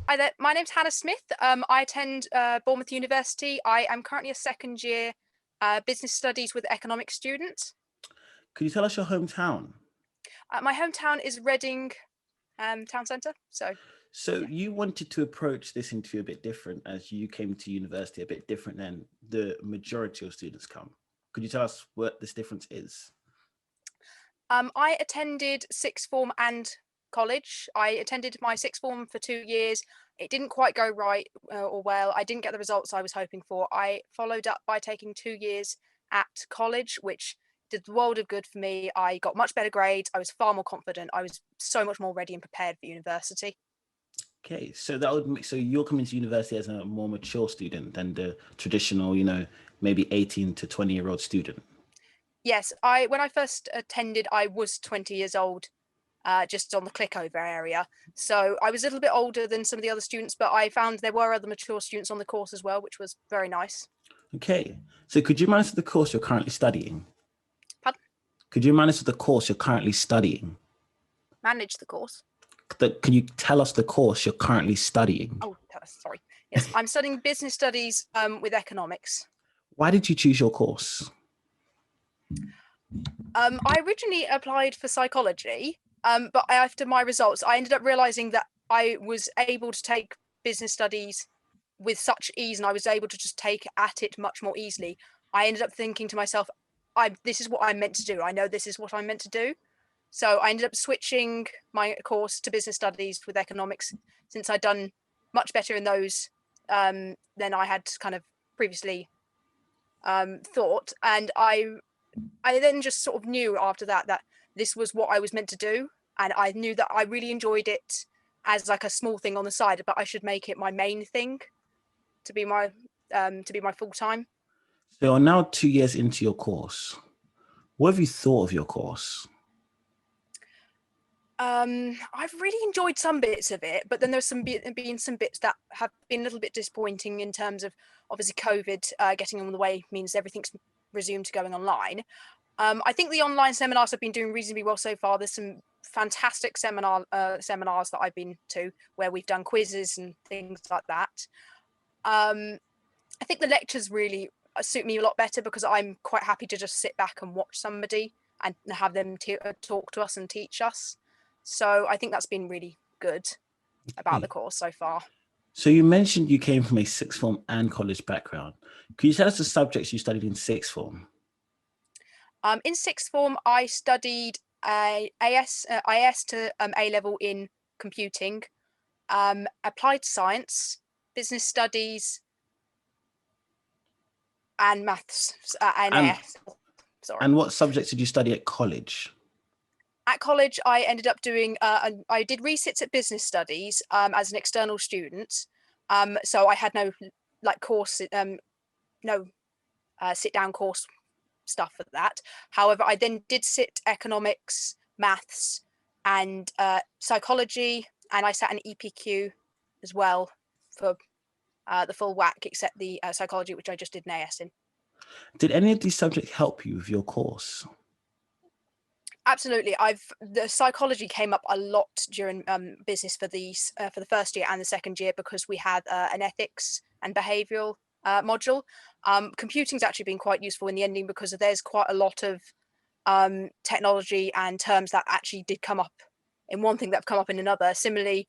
Hi there. My name's Hannah Smith. I attend Bournemouth University. I am currently a second year business studies with economics student. Could you tell us your hometown? My hometown is Reading town centre. So, So yeah. you wanted to approach this interview a bit different as you came to university a bit different than the majority of students come. Could you tell us what this difference is? I attended sixth form and college. I attended my sixth form for 2 years. It didn't quite go right or well. I didn't get the results I was hoping for. I followed up by taking 2 years at college, which did the world of good for me. I got much better grades. I was far more confident. I was so much more ready and prepared for university. Okay, so that would make so you're coming to university as a more mature student than the traditional, maybe 18 to 20-year-old student. Yes, I when I first attended, I was 20 years old, just on the clickover area. So I was a little bit older than some of the other students, but I found there were other mature students on the course as well, which was very nice. Okay, so could you remind us of the course you're currently studying? Pardon? Could you remind us of the course you're currently studying? Manage the course. Can you tell us the course you're currently studying? Oh, sorry. Yes, I'm studying business studies with economics. Why did you choose your course? I originally applied for psychology, but after my results, I ended up realizing that I was able to take business studies with such ease, and I was able to just take at it much more easily. I ended up thinking to myself, this is what I'm meant to do. I know this is what I'm meant to do. So I ended up switching my course to business studies with economics since I'd done much better in those than I had kind of previously thought. And I then just sort of knew after that that this was what I was meant to do, and I knew that I really enjoyed it as like a small thing on the side, but I should make it my main thing to be my full time. So you're now 2 years into your course. What have you thought of your course? I've really enjoyed some bits of it, but then there's been some bits that have been a little bit disappointing in terms of obviously COVID getting on the way means everything's resumed to going online. I think the online seminars have been doing reasonably well so far. There's some fantastic seminars that I've been to where we've done quizzes and things like that. Um, I think the lectures really suit me a lot better because I'm quite happy to just sit back and watch somebody and have them talk to us and teach us. So I think that's been really good about the Okay. course so far. So you mentioned you came from a sixth form and college background. Could you tell us the subjects you studied in sixth form? In sixth form, I studied IS to A level in computing, applied science, business studies, and maths and And AS. Sorry. and what subjects did you study at college? At college, I ended up doing. I did resits at business studies as an external student. So I had no like course, no sit down course stuff for that. However, I then did sit economics, maths, and psychology, and I sat an EPQ as well for the full whack, except the psychology, which I just did an AS in. Did any of these subjects help you with your course? Absolutely, the psychology came up a lot during business for the first year and the second year because we had an ethics and behavioural module. Computing's actually been quite useful in the ending because there's quite a lot of technology and terms that actually did come up in one thing that have come up in another. Similarly,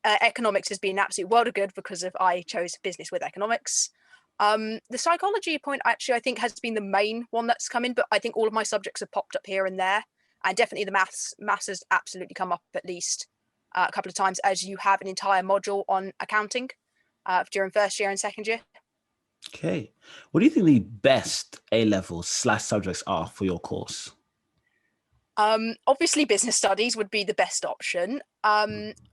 economics has been an absolute world of good because of I chose business with economics. The psychology point actually I think has been the main one that's come in, but I think all of my subjects have popped up here and there, and definitely the maths has absolutely come up at least a couple of times as you have an entire module on accounting during first year and second year. Okay. What do you think the best A level slash subjects are for your course? Obviously, business studies would be the best option.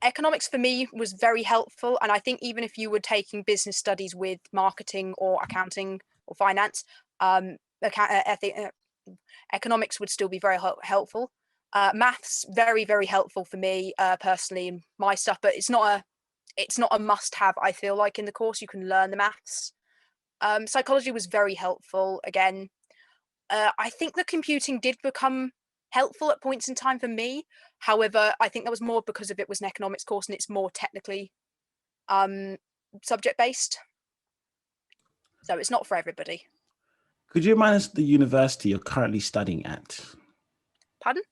Economics for me was very helpful, and I think even if you were taking business studies with marketing or accounting or finance, economics would still be very helpful. Maths very helpful for me personally in my stuff, but it's not a must have. I feel like in the course you can learn the maths. Psychology was very helpful again. I think the computing did become helpful at points in time for me. However, I think that was more because of it was an economics course and it's more technically subject based. So it's not for everybody. Could you remind us of the university you're currently studying at? Pardon?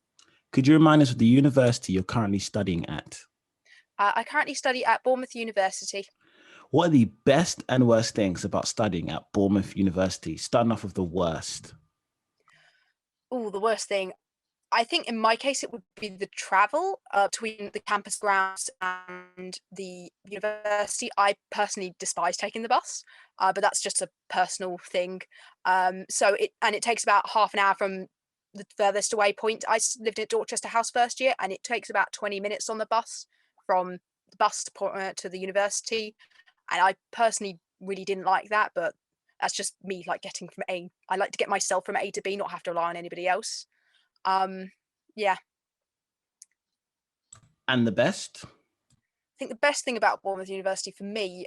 Could you remind us of the university you're currently studying at? I currently study at Bournemouth University. What are the best and worst things about studying at Bournemouth University? Starting off with the worst. Oh, the worst thing. I think in my case, it would be the travel between the campus grounds and the university. I personally despise taking the bus, but that's just a personal thing. It takes about half an hour from the furthest away point. Lived at Dorchester House first year, and it takes about 20 minutes on the bus from the bus to the university. And I personally really didn't like that, but that's just me, like getting from A. I like to get myself from A to B, not have to rely on anybody else. Yeah. And the best? I think the best thing about Bournemouth University for me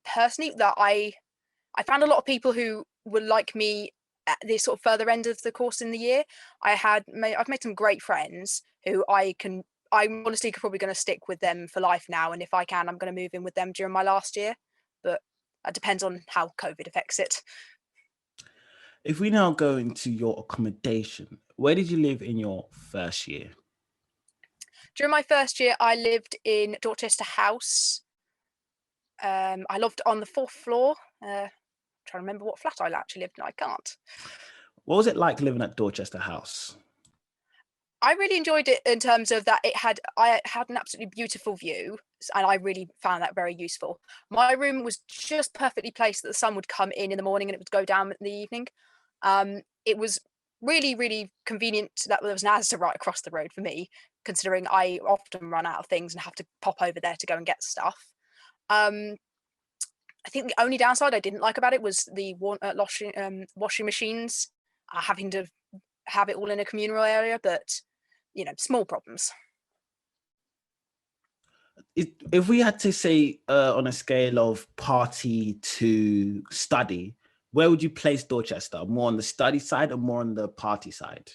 personally, that I found a lot of people who were like me at the sort of further end of the course in the year. I've made some great friends who I'm honestly probably going to stick with them for life now, and if I can, I'm going to move in with them during my last year, but that depends on how COVID affects it. If we now go into your accommodation, where did you live in your first year? During my first year, I lived in Dorchester House. I lived on the 4th floor. Trying to remember what flat I actually lived in. I can't. What was it like living at Dorchester House? I really enjoyed it in terms of that I had an absolutely beautiful view, and I really found that very useful. My room was just perfectly placed that the sun would come in the morning and it would go down in the evening. It was really, really convenient that there was an Asda right across the road for me, considering I often run out of things and have to pop over there to go and get stuff. Um, I think the only downside I didn't like about it was the washing machines, having to have it all in a communal area, but small problems. If we had to say on a scale of party to study, where would you place Dorchester? More on the study side or more on the party side?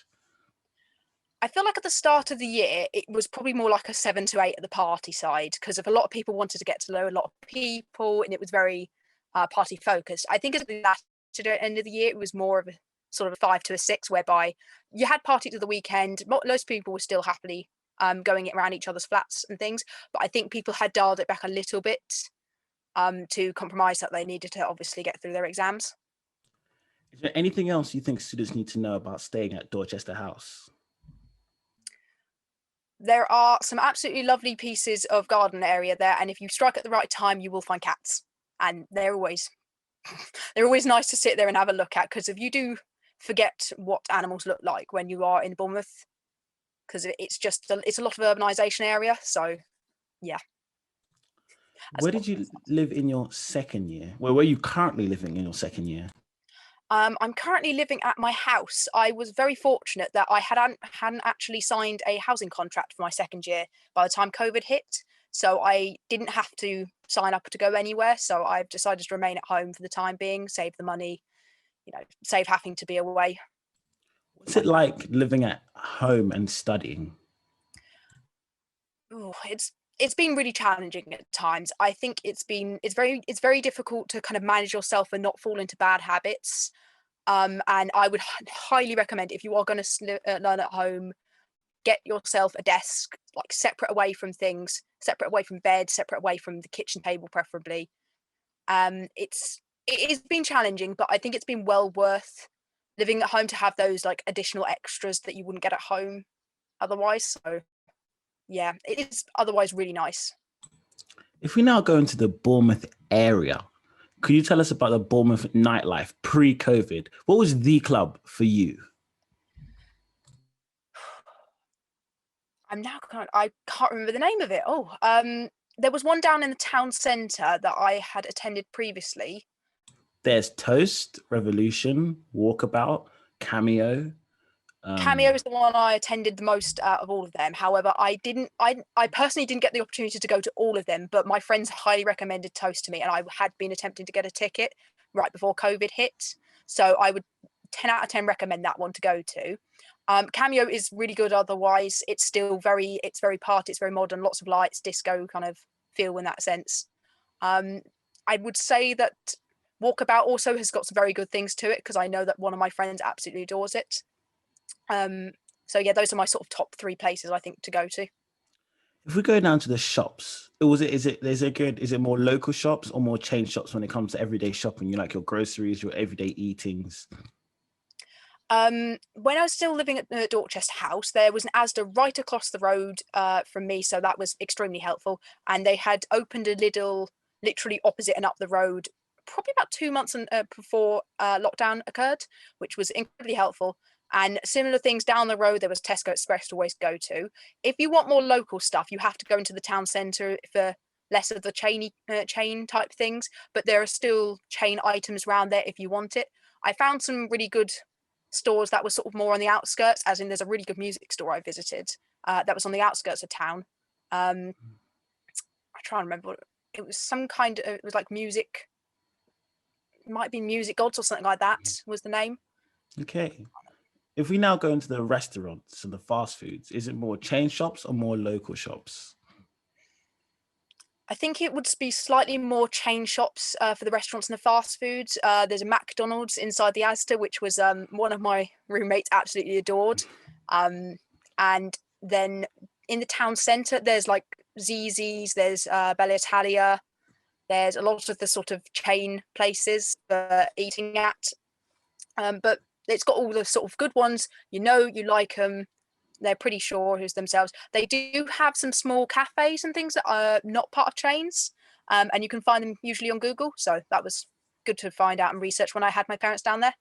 I feel like at the start of the year, it was probably more like a 7 to 8 at the party side, because if a lot of people wanted to get to know a lot of people and it was very party focused. I think at the latter end of the year, it was more of a sort of a 5 to a 6, whereby you had parties of the weekend. Most people were still happily going around each other's flats and things, but I think people had dialed it back a little bit to compromise that they needed to obviously get through their exams. Is there anything else you think students need to know about staying at Dorchester House? There are some absolutely lovely pieces of garden area there, and if you strike at the right time, you will find cats, and they're always nice to sit there and have a look at, because if you do forget what animals look like when you are in Bournemouth, because it's a lot of urbanisation area, so yeah. Where did you live in your second year? Where were you currently living in your second year? I'm currently living at my house. I was very fortunate that I hadn't actually signed a housing contract for my second year by the time COVID hit. So I didn't have to sign up to go anywhere. So I've decided to remain at home for the time being, save the money, save having to be away. What's it like living at home and studying? Oh, it's been really challenging at times. I think it's very difficult to kind of manage yourself and not fall into bad habits. And I would highly recommend, if you are going to learn at home, get yourself a desk, like separate away from things, separate away from bed, separate away from the kitchen table, preferably. It has been challenging, but I think it's been well worth living at home to have those like additional extras that you wouldn't get at home otherwise. So yeah, it is otherwise really nice. If we now go into the Bournemouth area, could you tell us about the Bournemouth nightlife pre-COVID? What was the club for you? I can't remember the name of it. There was one down in the town centre that I had attended previously. There's Toast, Revolution, Walkabout, Cameo. Cameo is the one I attended the most out of all of them. However, I personally didn't get the opportunity to go to all of them, but my friends highly recommended Toast to me, and I had been attempting to get a ticket right before COVID hit. So I would 10 out of 10 recommend that one to go to. Cameo is really good. Otherwise, it's very party, it's very modern, lots of lights, disco kind of feel in that sense. I would say that Walkabout also has got some very good things to it, because I know that one of my friends absolutely adores it. So yeah, those are my sort of top 3 places I think to go to. If we go down to the shops, is it more local shops or more chain shops when it comes to everyday shopping? You like your groceries, your everyday eatings? When I was still living at the Dorchester House, there was an Asda right across the road from me, so that was extremely helpful. And they had opened a Lidl literally opposite and up the road, probably about 2 months before lockdown occurred, which was incredibly helpful. And similar things down the road, there was Tesco Express to always go to. If you want more local stuff, you have to go into the town centre for less of the chain type things, but there are still chain items around there if you want it. I found some really good stores that were sort of more on the outskirts, as in there's a really good music store I visited that was on the outskirts of town. I try and remember it was some kind of, it was like music, it might be Music Gods or something like that was the name. Okay. If we now go into the restaurants and the fast foods, is it more chain shops or more local shops? I think it would be slightly more chain shops for the restaurants and the fast foods. There's a McDonald's inside the Asda, which was one of my roommates absolutely adored. And then in the town centre, there's like Zzz's, there's Bella Italia, there's a lot of the sort of chain places for eating at. But it's got all the sort of good ones. You like them. They're pretty sure who's themselves. They do have some small cafes and things that are not part of chains, and you can find them usually on Google. So that was good to find out and research when I had my parents down there.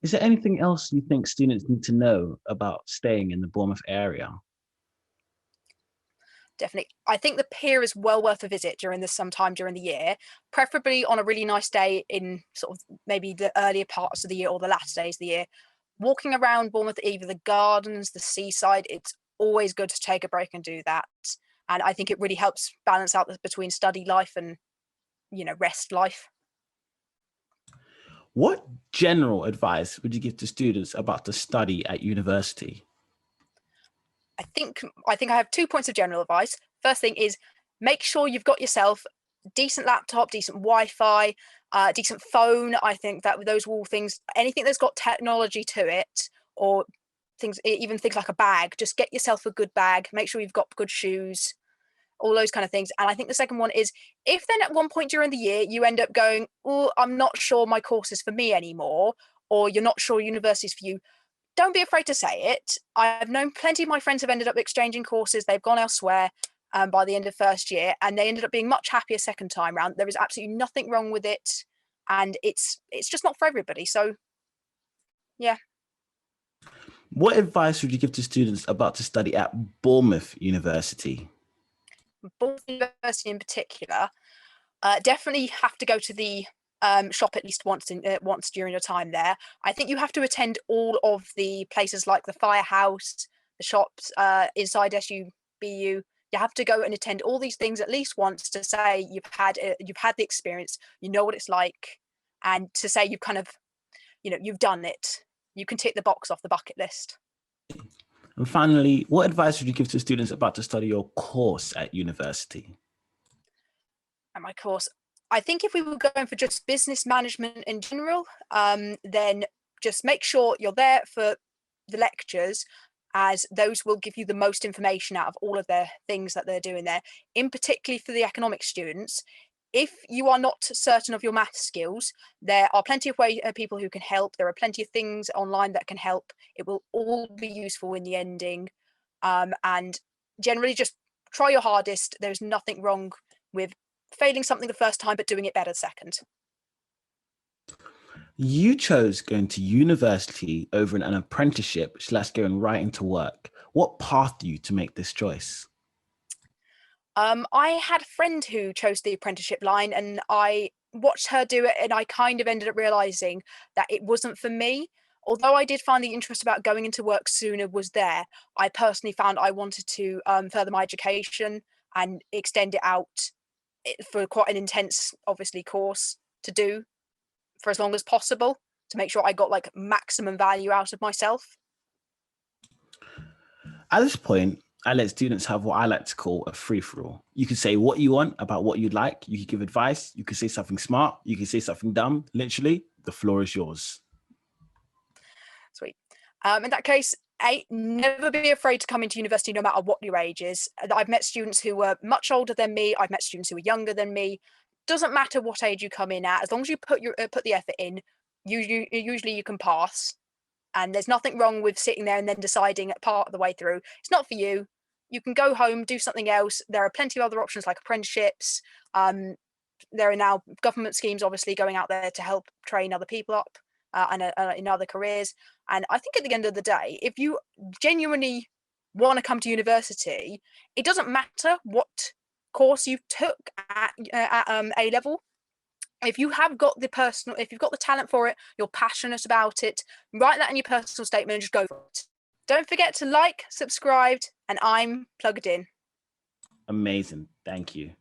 Is there anything else you think students need to know about staying in the Bournemouth area? Definitely. I think the pier is well worth a visit during this sometime during the year, preferably on a really nice day in sort of maybe the earlier parts of the year or the last days of the year. Walking around Bournemouth, either the gardens, the seaside, it's always good to take a break and do that. And I think it really helps balance out between study life and, rest life. What general advice would you give to students about the study at university? I think I have 2 points of general advice. First thing is, make sure you've got yourself decent laptop, decent Wi-Fi, decent phone. I think that those are all things. Anything that's got technology to it, or even things like a bag. Just get yourself a good bag. Make sure you've got good shoes. All those kind of things. And I think the second one is, if then at one point during the year you end up going, oh, I'm not sure my course is for me anymore, or you're not sure university's for you, don't be afraid to say it. I've known plenty of my friends have ended up exchanging courses. They've gone elsewhere by the end of first year, and they ended up being much happier second time round. There is absolutely nothing wrong with it, and it's just not for everybody. So, yeah. What advice would you give to students about to study at Bournemouth University? Bournemouth University in particular, definitely have to go to the shop at least once during your time there. I think you have to attend all of the places like the firehouse, the shops inside SUBU. You have to go and attend all these things at least once to say you've had the experience, you know what it's like, and to say you've kind of, you've done it. You can tick the box off the bucket list. And finally, what advice would you give to students about to study your course at university? And my course, I think if we were going for just business management in general, then just make sure you're there for the lectures, as those will give you the most information out of all of their things that they're doing there. In particularly for the economics students, if you are not certain of your math skills, there are plenty of people who can help. There are plenty of things online that can help. It will all be useful in the ending. And generally just try your hardest. There's nothing wrong with failing something the first time, but doing it better the second. You chose going to university over an apprenticeship / going right into work. What path you to make this choice? I had a friend who chose the apprenticeship line, and I watched her do it, and I kind of ended up realizing that it wasn't for me. Although I did find the interest about going into work sooner was there, I personally found I wanted to further my education and extend it out for quite an intense, obviously, course to do for as long as possible, to make sure I got like maximum value out of myself. At this point, I let students have what I like to call a free-for-all. You can say what you want about what you'd like. You can give advice. You can say something smart. You can say something dumb. Literally, the floor is yours. Sweet. In that case, never be afraid to come into university no matter what your age is. I've met students who were much older than me. I've met students who were younger than me. Doesn't matter what age you come in at, as long as you put the effort in, usually you can pass. And there's nothing wrong with sitting there and then deciding at part of the way through it's not for you. You can go home, do something else. There are plenty of other options like apprenticeships. There are now government schemes obviously going out there to help train other people up and in other careers. And I think at the end of the day, if you genuinely want to come to university, it doesn't matter what course you took at A level. If you've got the talent for it, you're passionate about it, write that in your personal statement and just go for it. Don't forget to like, subscribe, and I'm plugged in. Amazing. Thank you.